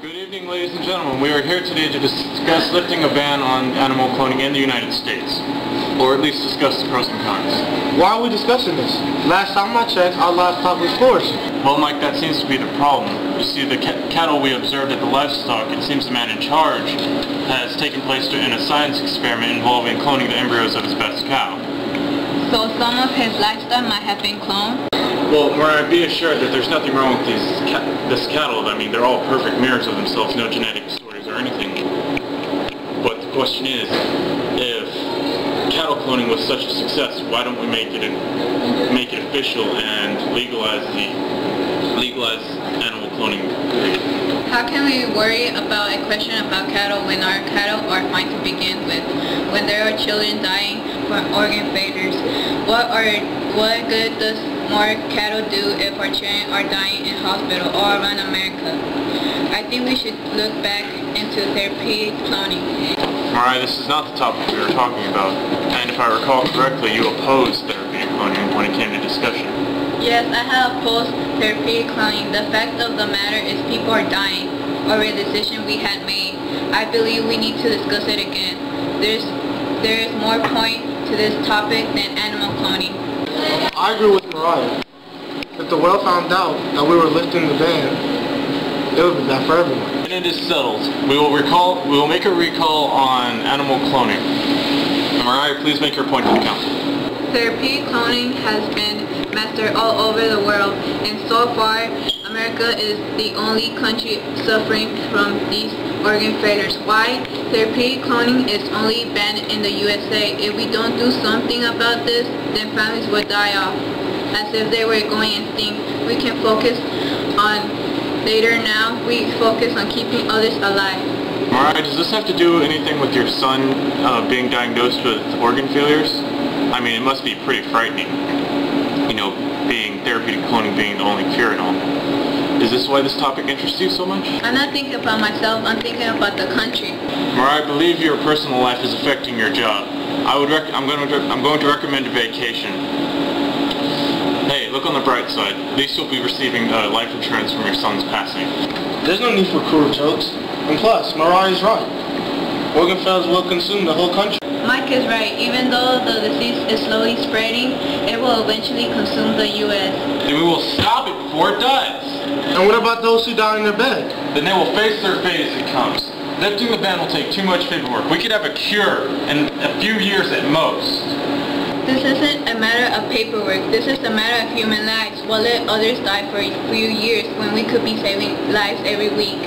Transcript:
Good evening, ladies and gentlemen. We are here today to discuss lifting a ban on animal cloning in the United States, or at least discuss the pros and cons. Why are we discussing this? Last time I checked, our livestock was flourishing. Well, Mike, that seems to be the problem. You see, the cattle we observed at the livestock, it seems the man in charge has taken place in a science experiment involving cloning the embryos of his best cow. So some of his livestock might have been cloned? Well, Mariah, be assured that there's nothing wrong with this cattle. I mean, they're all perfect mirrors of themselves, no genetic disorders or anything. But the question is, if cattle cloning was such a success, why don't we make it official and legalize animal cloning? How can we worry about a question about cattle when our cattle are fine to begin with? When there are children dying from organ failures, what good does more cattle do if our children are dying in hospital all around America? I think we should look back into therapeutic cloning. Mariah, this is not the topic we were talking about, and if I recall correctly, you opposed therapeutic cloning when it came to discussion. Yes, I have opposed therapeutic cloning. The fact of the matter is people are dying over a decision we had made. I believe we need to discuss it again. There is more point to this topic than animal cloning. I agree with Mariah. If the world found out that we were lifting the ban, it would be bad for everyone. And it is settled. We will make a recall on animal cloning. Mariah, please make your point to the council. Therapeutic cloning has been mastered all over the world, and so far, America is the only country suffering from these organ failures. Why? Therapeutic cloning is only banned in the USA. If we don't do something about this, then families will die off, as if they were going extinct. We can focus on later now. We focus on keeping others alive. Mariah, does this have to do anything with your son being diagnosed with organ failures? I mean, it must be pretty frightening, you know, therapeutic cloning being the only cure and all. Is this why this topic interests you so much? I'm not thinking about myself, I'm thinking about the country. Mariah, I believe your personal life is affecting your job. I'm going to recommend a vacation. Hey, look on the bright side. At least you'll be receiving life insurance from your son's passing. There's no need for cruel jokes. And plus, Mariah is right. Organ failures will consume the whole country. Mike is right. Even though the disease is slowly spreading, it will eventually consume the U.S. Then we will stop it before it does. And what about those who die in their bed? Then they will face their fate as it comes. Lifting the ban will take too much paperwork. We could have a cure in a few years at most. This isn't a matter of paperwork. This is a matter of human lives. We'll let others die for a few years when we could be saving lives every week.